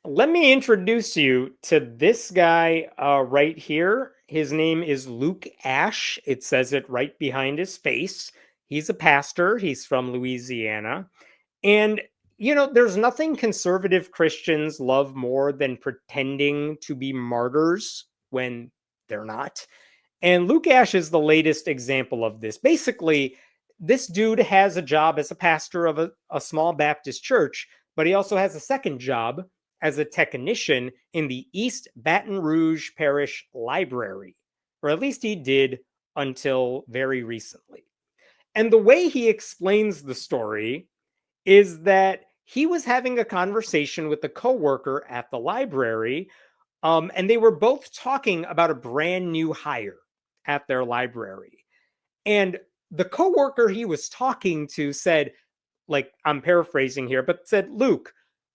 let me introduce you to this guy right here. His name is Luke Ash. It says it right behind his face. He's a pastor. He's from Louisiana. And, there's nothing conservative Christians love more than pretending to be martyrs when they're not. And Luke Ash is the latest example of this. Basically, this dude has a job as a pastor of a small Baptist church, but he also has a second job as a technician in the East Baton Rouge Parish Library, or at least he did until very recently. And the way he explains the story is that he was having a conversation with a coworker at the library, and they were both talking about a brand new hire at their library. And the coworker he was talking to said, like, I'm paraphrasing here, but said, Luke,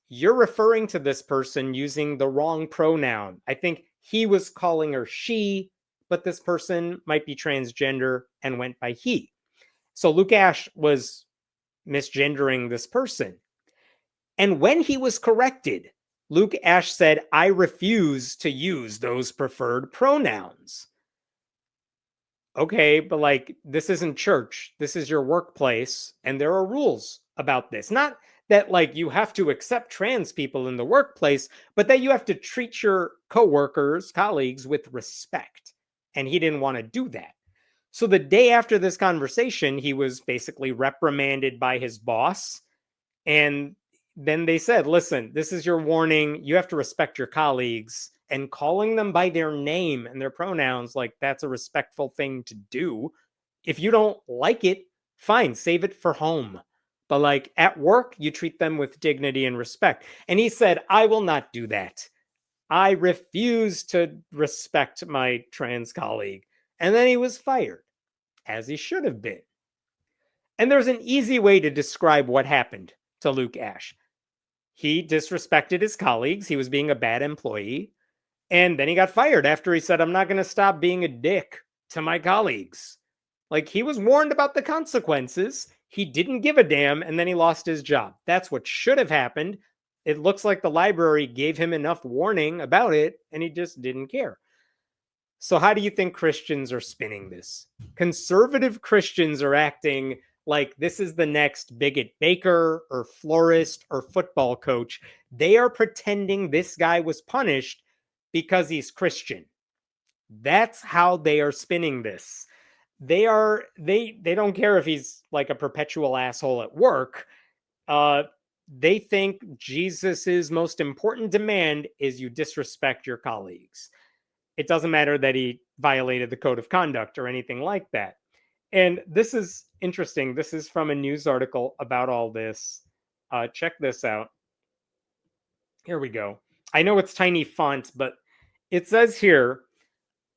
you're referring to this person using the wrong pronoun. I think he was calling her she, but this person might be transgender and went by he. So Luke Ash was misgendering this person. And when he was corrected, Luke Ash said, I refuse to use those preferred pronouns. Okay, but like, this isn't church. This is your workplace, and there are rules about this. Not that like you have to accept trans people in the workplace, but that you have to treat your coworkers, colleagues with respect. And he didn't want to do that. So the day after this conversation, he was basically reprimanded by his boss. And then they said, listen, this is your warning. You have to respect your colleagues. And calling them by their name and their pronouns, like, that's a respectful thing to do. If you don't like it, fine, save it for home. But like at work, you treat them with dignity and respect. And he said, I will not do that. I refuse to respect my trans colleague. And then he was fired, as he should have been. And there's an easy way to describe what happened to Luke Ash. He disrespected his colleagues. He was being a bad employee. And then he got fired after he said, I'm not going to stop being a dick to my colleagues. Like, he was warned about the consequences. He didn't give a damn, and then he lost his job. That's what should have happened. It looks like the library gave him enough warning about it, and he just didn't care. So how do you think Christians are spinning this? Conservative Christians are acting like this is the next bigot baker or florist or football coach. They are pretending this guy was punished because he's Christian. That's how they are spinning this. They don't care if he's like a perpetual asshole at work. They think Jesus's most important demand is you disrespect your colleagues. It doesn't matter that he violated the code of conduct or anything like that. And this is interesting. This is from a news article about all this. Check this out. Here we go. I know it's tiny font, but it says here,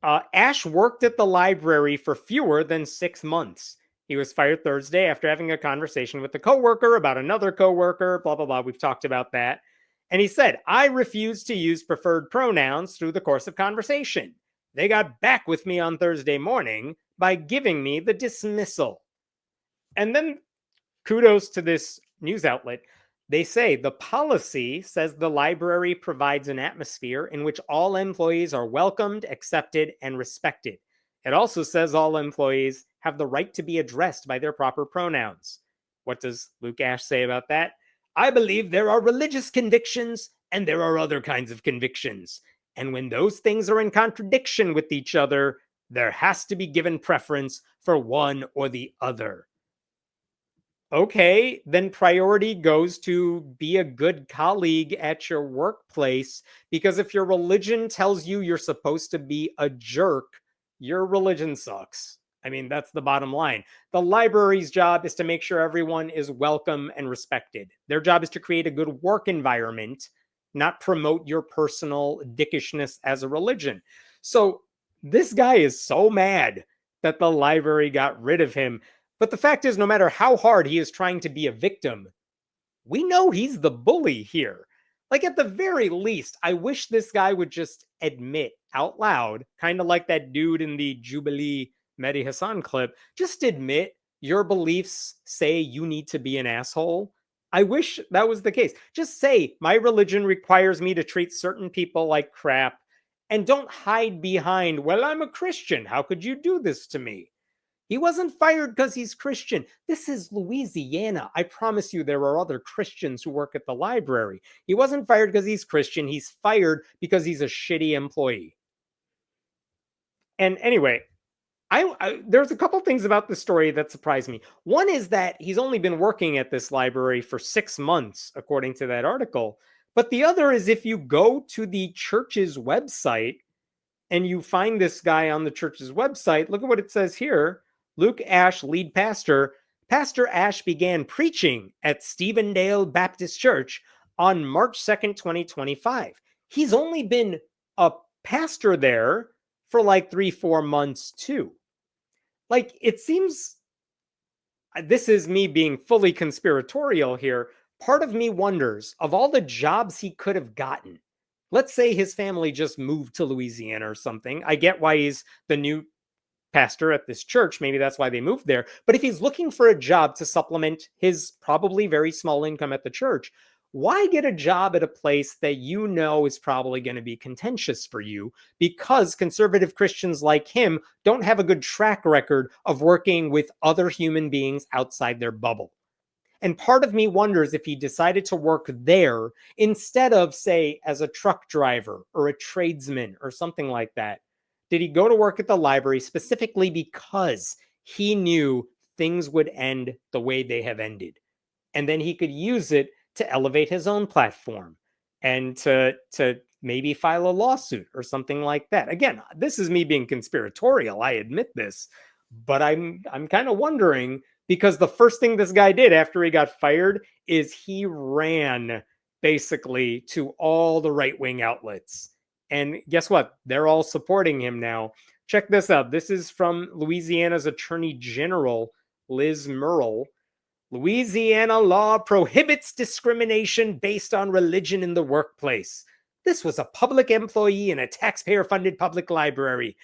Ash worked at the library for fewer than 6 months. He was fired Thursday after having a conversation with a coworker about another coworker, blah, blah, blah. We've talked about that. And he said, I refuse to use preferred pronouns through the course of conversation. They got back with me on Thursday morning by giving me the dismissal. And then kudos to this news outlet. They say the policy says the library provides an atmosphere in which all employees are welcomed, accepted, and respected. It also says all employees have the right to be addressed by their proper pronouns. What does Luke Ash say about that? I believe there are religious convictions and there are other kinds of convictions. And when those things are in contradiction with each other, there has to be given preference for one or the other. Okay, then priority goes to be a good colleague at your workplace, because if your religion tells you you're supposed to be a jerk, your religion sucks. I mean, that's the bottom line. The library's job is to make sure everyone is welcome and respected. Their job is to create a good work environment, not promote your personal dickishness as a religion. So this guy is so mad that the library got rid of him. But the fact is, no matter how hard he is trying to be a victim, we know he's the bully here. Like, at the very least, I wish this guy would just admit out loud, kind of like that dude in the Jubilee Mehdi Hassan clip, just admit your beliefs say you need to be an asshole. I wish that was the case. Just say, my religion requires me to treat certain people like crap, and don't hide behind, well, I'm a Christian. How could you do this to me? He wasn't fired because he's Christian. This is Louisiana. I promise you there are other Christians who work at the library. He wasn't fired because he's Christian. He's fired because he's a shitty employee. And anyway, there's a couple things about this story that surprised me. One is that he's only been working at this library for 6 months, according to that article. But the other is if you go to the church's website and you find this guy on the church's website, look at what it says here. Luke Ash, lead pastor. Pastor Ash began preaching at Stevendale Baptist Church on March 2nd, 2025. He's only been a pastor there for like 3-4 months too. Like, it seems, this is me being fully conspiratorial here. Part of me wonders, of all the jobs he could have gotten, let's say his family just moved to Louisiana or something. I get why he's the new pastor at this church. Maybe that's why they moved there. But if he's looking for a job to supplement his probably very small income at the church, why get a job at a place that you know is probably going to be contentious for you? Because conservative Christians like him don't have a good track record of working with other human beings outside their bubble. And part of me wonders if he decided to work there instead of, say, as a truck driver or a tradesman or something like that. Did he go to work at the library specifically because he knew things would end the way they have ended? And then he could use it to elevate his own platform and to maybe file a lawsuit or something like that. Again, this is me being conspiratorial. I admit this, but I'm kind of wondering, because the first thing this guy did after he got fired is he ran basically to all the right-wing outlets. And guess what? They're all supporting him now. Check this out. This is from Louisiana's Attorney General, Liz Murrill. Louisiana law prohibits discrimination based on religion in the workplace. This was a public employee in a taxpayer-funded public library.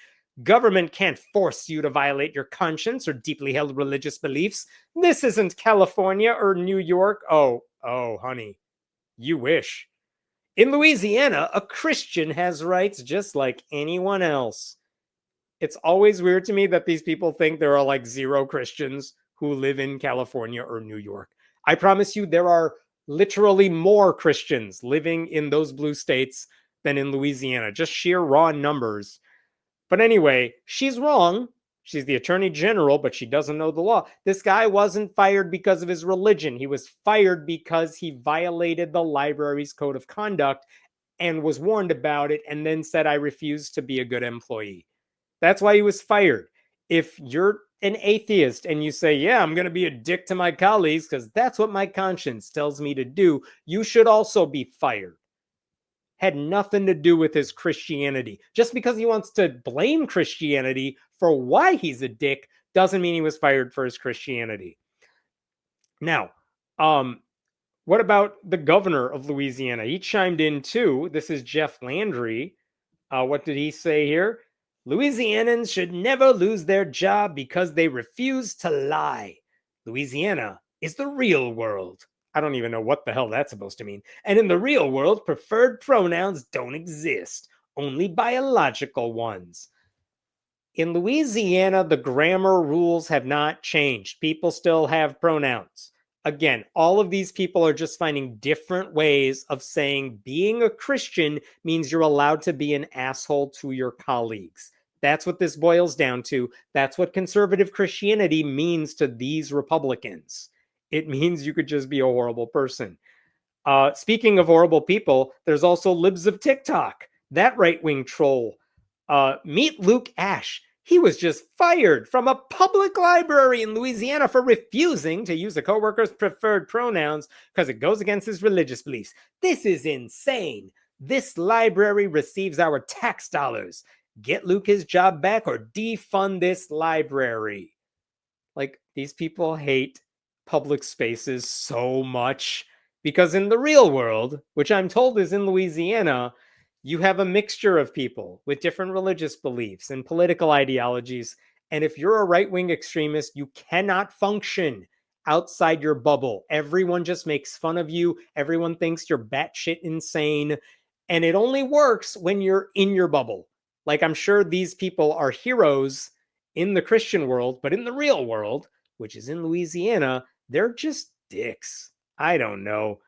Government can't force you to violate your conscience or deeply held religious beliefs. This isn't California or New York. Oh, honey, you wish. In Louisiana, a Christian has rights just like anyone else. It's always weird to me that these people think there are like zero Christians who live in California or New York. I promise you there are literally more Christians living in those blue states than in Louisiana, just sheer raw numbers. But anyway, she's wrong. She's the attorney general, but she doesn't know the law. This guy wasn't fired because of his religion. He was fired because he violated the library's code of conduct and was warned about it and then said, I refuse to be a good employee. That's why he was fired. If you're an atheist and you say, yeah, I'm going to be a dick to my colleagues because that's what my conscience tells me to do, you should also be fired. Had nothing to do with his Christianity. Just because he wants to blame Christianity for why he's a dick doesn't mean he was fired for his Christianity. Now, what about the governor of Louisiana? He chimed in too. This is Jeff Landry. What did he say here? Louisianans should never lose their job because they refuse to lie. Louisiana is the real world. I don't even know what the hell that's supposed to mean. And in the real world, preferred pronouns don't exist, only biological ones. In Louisiana, the grammar rules have not changed. People still have pronouns. Again, all of these people are just finding different ways of saying being a Christian means you're allowed to be an asshole to your colleagues. That's what this boils down to. That's what conservative Christianity means to these Republicans. It means you could just be a horrible person. Speaking of horrible people, there's also libs of TikTok. That right-wing troll. Meet Luke Ash. He was just fired from a public library in Louisiana for refusing to use a coworker's preferred pronouns because it goes against his religious beliefs. This is insane. This library receives our tax dollars. Get Luke his job back or defund this library. Like, these people hate public spaces so much because in the real world, which I'm told is in Louisiana, you have a mixture of people with different religious beliefs and political ideologies. And if you're a right-wing extremist, you cannot function outside your bubble. Everyone just makes fun of you. Everyone thinks you're batshit insane. And it only works when you're in your bubble. Like, I'm sure these people are heroes in the Christian world, but in the real world, which is in Louisiana, they're just dicks. I don't know.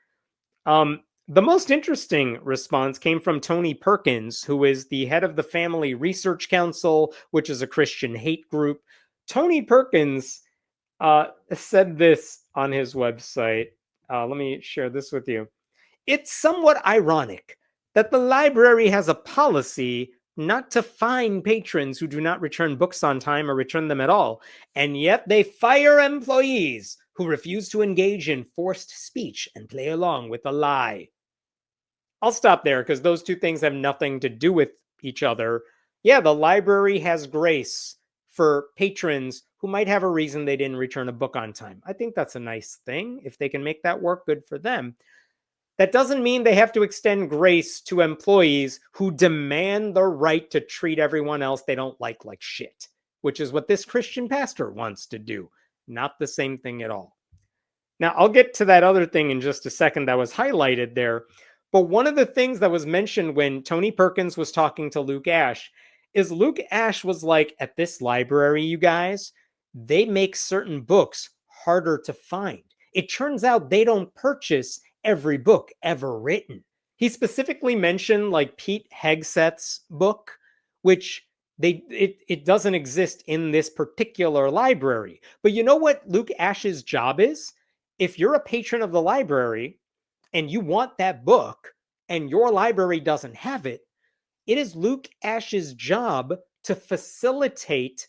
The most interesting response came from Tony Perkins, who is the head of the Family Research Council, which is a Christian hate group. Tony Perkins said this on his website. Let me share this with you. It's somewhat ironic that the library has a policy not to fine patrons who do not return books on time or return them at all, and yet they fire employees who refuse to engage in forced speech and play along with a lie. I'll stop there because those two things have nothing to do with each other. Yeah, the library has grace for patrons who might have a reason they didn't return a book on time. I think that's a nice thing. If they can make that work, good for them. That doesn't mean they have to extend grace to employees who demand the right to treat everyone else they don't like shit, which is what this Christian pastor wants to do. Not the same thing at all. Now, I'll get to that other thing in just a second that was highlighted there. But one of the things that was mentioned when Tony Perkins was talking to Luke Ash is Luke Ash was like, at this library, you guys, they make certain books harder to find. It turns out they don't purchase every book ever written. He specifically mentioned like Pete Hegseth's book, which it doesn't exist in this particular library. But you know what Luke Ash's job is? If you're a patron of the library and you want that book and your library doesn't have it, it is Luke Ash's job to facilitate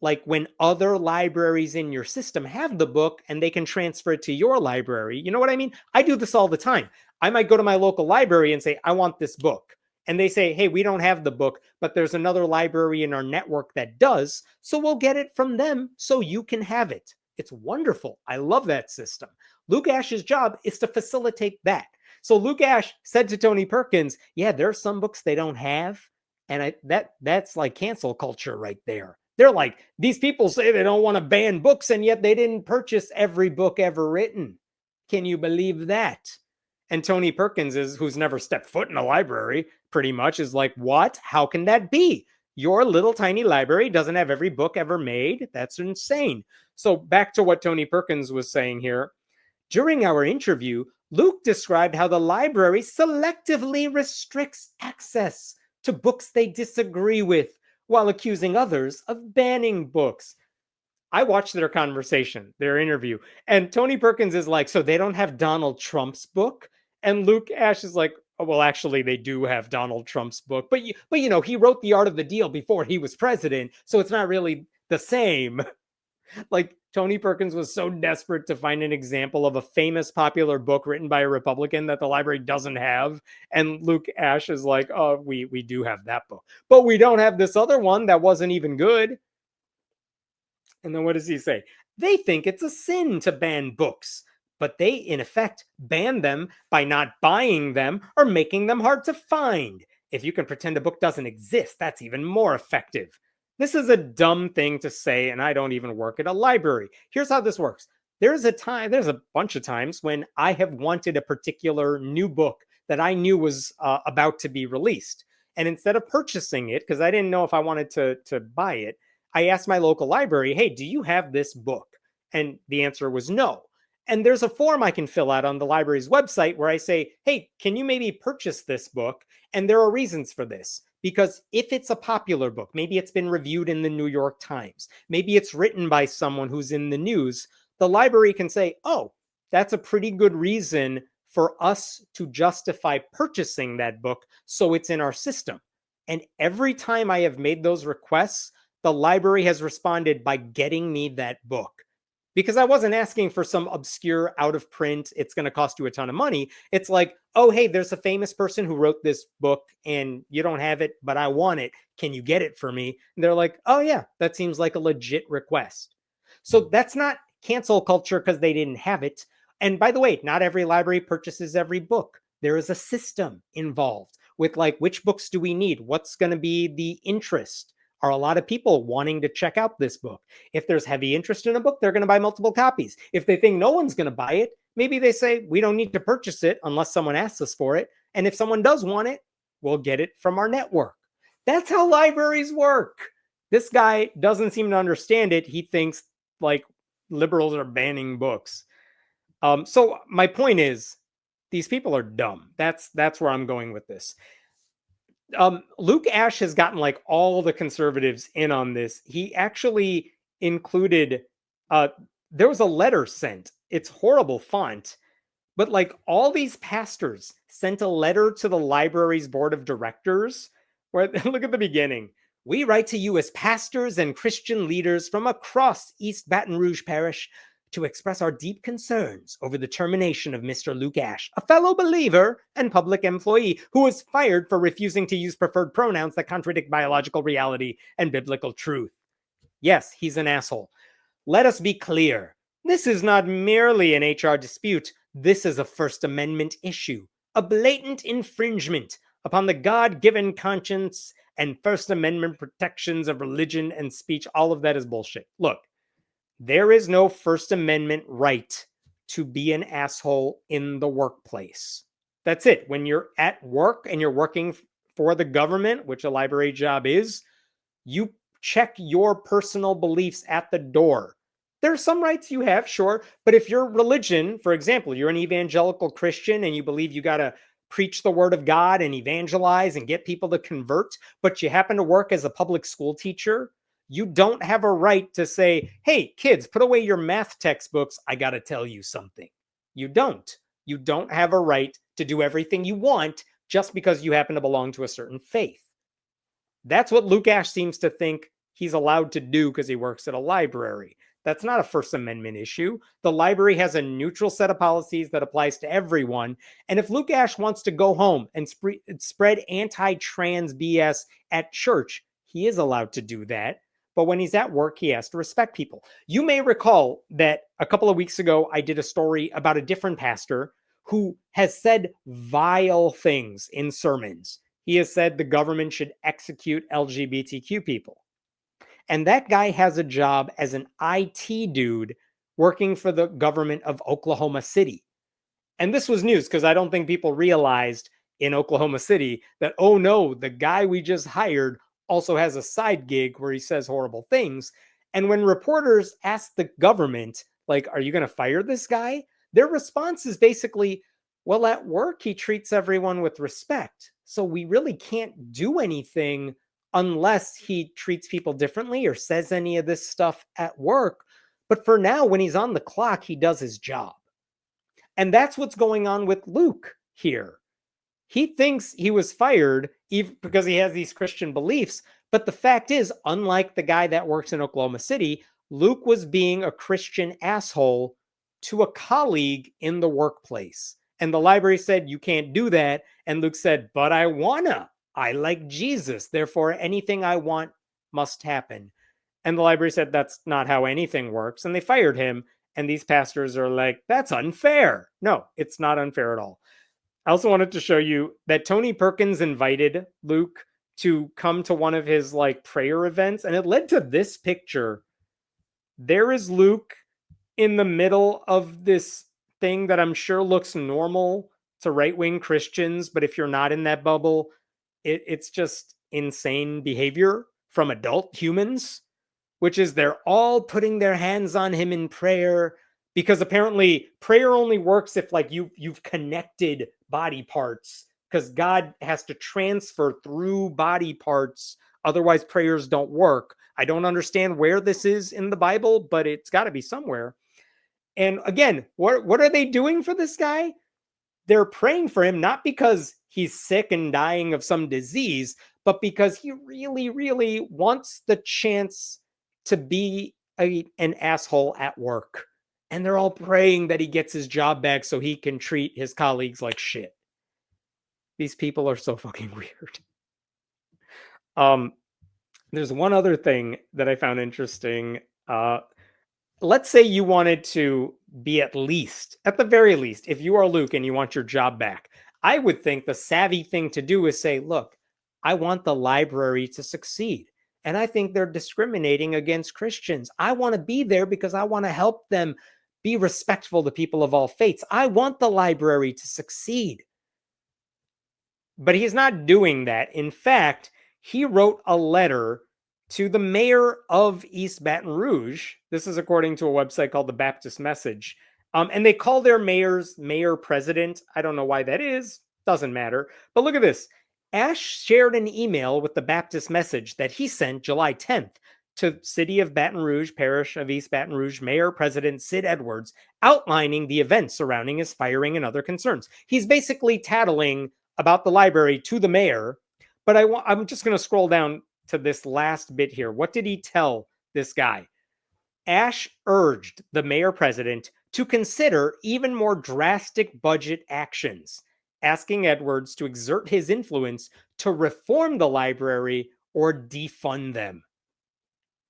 like when other libraries in your system have the book and they can transfer it to your library. You know what I mean? I do this all the time. I might go to my local library and say, I want this book. And they say, hey, we don't have the book, but there's another library in our network that does. So we'll get it from them so you can have it. It's wonderful. I love that system. Luke Ash's job is to facilitate that. So Luke Ash said to Tony Perkins, yeah, there are some books they don't have. And that's like cancel culture right there. They're like, these people say they don't want to ban books, and yet they didn't purchase every book ever written. Can you believe that? And Tony Perkins, who's never stepped foot in a library, pretty much is like, what? How can that be? Your little tiny library doesn't have every book ever made? That's insane. So back to what Tony Perkins was saying here. During our interview, Luke described how the library selectively restricts access to books they disagree with, while accusing others of banning books. I watched their conversation, their interview, and Tony Perkins is like, so they don't have Donald Trump's book? And Luke Ash is like, oh, well, actually, they do have Donald Trump's book. But you know, he wrote The Art of the Deal before he was president, so it's not really the same. Like, Tony Perkins was so desperate to find an example of a famous popular book written by a Republican that the library doesn't have. And Luke Ash is like, oh, we do have that book, but we don't have this other one that wasn't even good. And then what does he say? They think it's a sin to ban books, but they, in effect, ban them by not buying them or making them hard to find. If you can pretend a book doesn't exist, that's even more effective. This is a dumb thing to say, and I don't even work at a library. Here's how this works. There's a bunch of times when I have wanted a particular new book that I knew was about to be released. And instead of purchasing it, because I didn't know if I wanted to buy it, I asked my local library, hey, do you have this book? And the answer was no. And there's a form I can fill out on the library's website where I say, hey, can you maybe purchase this book? And there are reasons for this. Because if it's a popular book, maybe it's been reviewed in the New York Times, maybe it's written by someone who's in the news, the library can say, oh, that's a pretty good reason for us to justify purchasing that book, so it's in our system. And every time I have made those requests, the library has responded by getting me that book. Because I wasn't asking for some obscure out of print, it's going to cost you a ton of money. It's like, oh, hey, there's a famous person who wrote this book and you don't have it, but I want it. Can you get it for me? And they're like, oh, yeah, that seems like a legit request. So that's not cancel culture because they didn't have it. And by the way, not every library purchases every book. There is a system involved with like, which books do we need? What's going to be the interest? are a lot of people wanting to check out this book. If there's heavy interest in a book, they're going to buy multiple copies. If they think no one's going to buy it, maybe they say, we don't need to purchase it unless someone asks us for it. And if someone does want it, we'll get it from our network. That's how libraries work. This guy doesn't seem to understand it. He thinks like liberals are banning books. So my point is, these people are dumb. That's where I'm going with this. Luke Ashe has gotten like all the conservatives in on this. He actually included, there was a letter sent. It's horrible font, but like all these pastors sent a letter to the library's board of directors where, look at the beginning. We write to you as pastors and Christian leaders from across East Baton Rouge Parish to express our deep concerns over the termination of Mr. Luke Ashe, a fellow believer and public employee who was fired for refusing to use preferred pronouns that contradict biological reality and biblical truth. Yes, he's an asshole. Let us be clear. This is not merely an HR dispute. This is a First Amendment issue, a blatant infringement upon the God-given conscience and First Amendment protections of religion and speech. All of that is bullshit. Look, there is no First Amendment right to be an asshole in the workplace. That's it. When you're at work and you're working for the government, which a library job is, you check your personal beliefs at the door. There are some rights you have, sure, but if your religion, for example, you're an evangelical Christian and you believe you got to preach the word of God and evangelize and get people to convert, but you happen to work as a public school teacher, you don't have a right to say, hey, kids, put away your math textbooks. I got to tell you something. You don't. You don't have a right to do everything you want just because you happen to belong to a certain faith. That's what Luke Ashe seems to think he's allowed to do because he works at a library. That's not a First Amendment issue. The library has a neutral set of policies that applies to everyone. And if Luke Ashe wants to go home and spread anti-trans BS at church, he is allowed to do that. But when he's at work, he has to respect people. You may recall that a couple of weeks ago, I did a story about a different pastor who has said vile things in sermons. He has said the government should execute LGBTQ people. And that guy has a job as an IT dude working for the government of Oklahoma City. And this was news because I don't think people realized in Oklahoma City that, oh no, the guy we just hired also has a side gig where he says horrible things. And when reporters ask the government, like, are you going to fire this guy? Their response is basically, well, at work, he treats everyone with respect. So we really can't do anything unless he treats people differently or says any of this stuff at work. But for now, when he's on the clock, he does his job. And that's what's going on with Luke here. He thinks he was fired even because he has these Christian beliefs. But the fact is, unlike the guy that works in Oklahoma City, Luke was being a Christian asshole to a colleague in the workplace. And the library said, you can't do that. And Luke said, but I wanna. I like Jesus. Therefore, anything I want must happen. And the library said, that's not how anything works. And they fired him. And these pastors are like, that's unfair. No, it's not unfair at all. I also wanted to show you that Tony Perkins invited Luke to come to one of his like prayer events. And it led to this picture. There is Luke in the middle of this thing that I'm sure looks normal to right-wing Christians. But if you're not in that bubble, it's just insane behavior from adult humans, which is they're all putting their hands on him in prayer because apparently prayer only works if like you've connected body parts because God has to transfer through body parts. Otherwise, prayers don't work. I don't understand where this is in the Bible, but it's got to be somewhere. And again, what are they doing for this guy? They're praying for him, not because he's sick and dying of some disease, but because he really, really wants the chance to be an asshole at work. And they're all praying that he gets his job back so he can treat his colleagues like shit. These people are so fucking weird. There's one other thing that I found interesting. Let's say you wanted to be at the very least, if you are Luke and you want your job back, I would think the savvy thing to do is say, look, I want the library to succeed. And I think they're discriminating against Christians. I want to be there because I want to help them be respectful to people of all faiths. I want the library to succeed. But he's not doing that. In fact, he wrote a letter to the mayor of East Baton Rouge. This is according to a website called the Baptist Message. And they call their mayors mayor president. I don't know why that is. Doesn't matter. But look at this. Ash shared an email with the Baptist Message that he sent July 10th to City of Baton Rouge, Parish of East Baton Rouge, Mayor President Sid Edwards, outlining the events surrounding his firing and other concerns. He's basically tattling about the library to the mayor. But I'm just going to scroll down to this last bit here. What did he tell this guy? Ash urged the mayor president to consider even more drastic budget actions, asking Edwards to exert his influence to reform the library or defund them.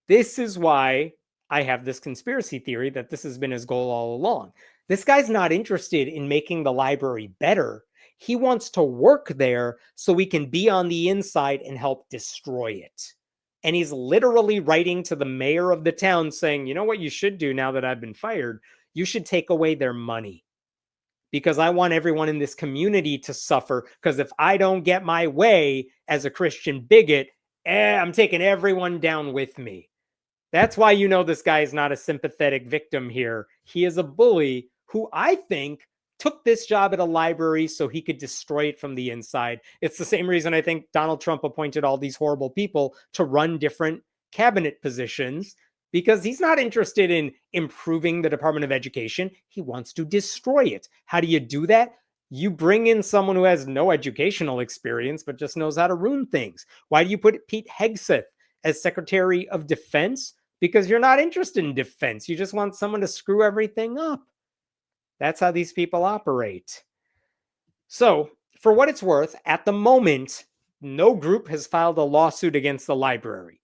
This is why I have this conspiracy theory that this has been his goal all along. This guy's not interested in making the library better. He wants to work there so we can be on the inside and help destroy it. And he's literally writing to the mayor of the town saying, you know what you should do now that I've been fired? You should take away their money. Because I want everyone in this community to suffer. Because if I don't get my way as a Christian bigot, I'm taking everyone down with me. That's why you know this guy is not a sympathetic victim here. He is a bully who I think took this job at a library so he could destroy it from the inside. It's the same reason I think Donald Trump appointed all these horrible people to run different cabinet positions, because he's not interested in improving the Department of Education. He wants to destroy it. How do you do that? You bring in someone who has no educational experience, but just knows how to ruin things. Why do you put Pete Hegseth as Secretary of Defense? Because you're not interested in defense. You just want someone to screw everything up. That's how these people operate. So, for what it's worth, at the moment, no group has filed a lawsuit against the library.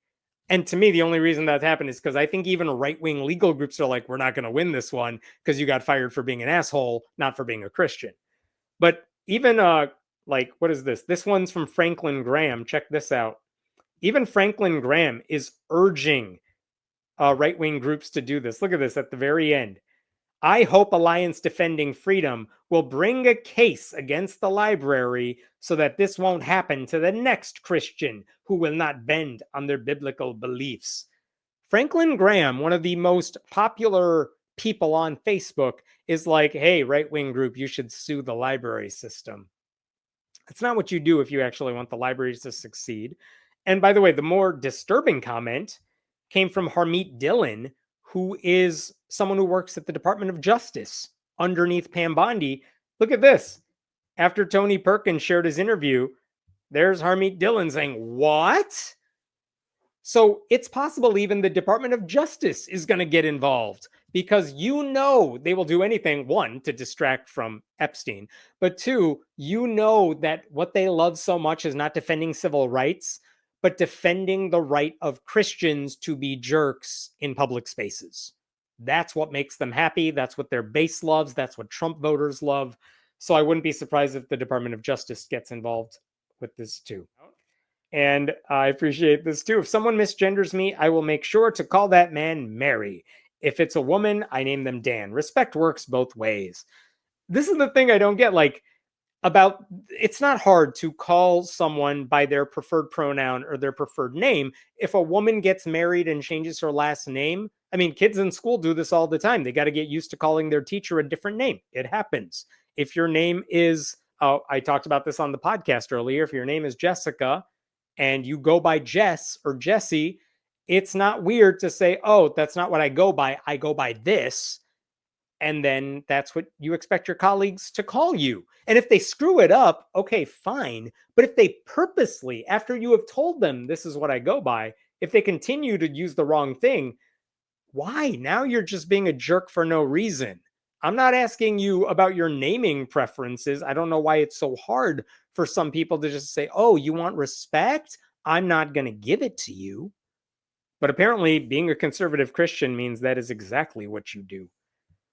And to me, the only reason that's happened is because I think even right-wing legal groups are like, we're not going to win this one because you got fired for being an asshole, not for being a Christian. But even, what is this? This one's from Franklin Graham. Check this out. Even Franklin Graham is urging right-wing groups to do this. Look at this at the very end. I hope Alliance Defending Freedom will bring a case against the library so that this won't happen to the next Christian who will not bend on their biblical beliefs. Franklin Graham, one of the most popular people on Facebook, is like, hey, right-wing group, you should sue the library system. That's not what you do if you actually want the libraries to succeed. And by the way, the more disturbing comment came from Harmeet Dillon, who is someone who works at the Department of Justice underneath Pam Bondi. Look at this. After Tony Perkins shared his interview, there's Harmeet Dillon saying, what? So it's possible even the Department of Justice is going to get involved because you know they will do anything, one, to distract from Epstein, but two, you know that what they love so much is not defending civil rights, but defending the right of Christians to be jerks in public spaces. That's what makes them happy. That's what their base loves. That's what Trump voters love. So I wouldn't be surprised if the Department of Justice gets involved with this too. And I appreciate this too. If someone misgenders me, I will make sure to call that man Mary. If it's a woman, I name them Dan. Respect works both ways. This is the thing I don't get. About it's not hard to call someone by their preferred pronoun or their preferred name. If a woman gets married and changes her last name, I mean, kids in school do this all the time. They got to get used to calling their teacher a different name. It happens. If your name is, I talked about this on the podcast earlier. If your name is Jessica and you go by Jess or Jessie, it's not weird to say, oh, that's not what I go by. I go by this. And then that's what you expect your colleagues to call you. And if they screw it up, okay, fine. But if they purposely, after you have told them this is what I go by, if they continue to use the wrong thing, why? Now you're just being a jerk for no reason. I'm not asking you about your naming preferences. I don't know why it's so hard for some people to just say, oh, you want respect? I'm not going to give it to you. But apparently being a conservative Christian means that is exactly what you do.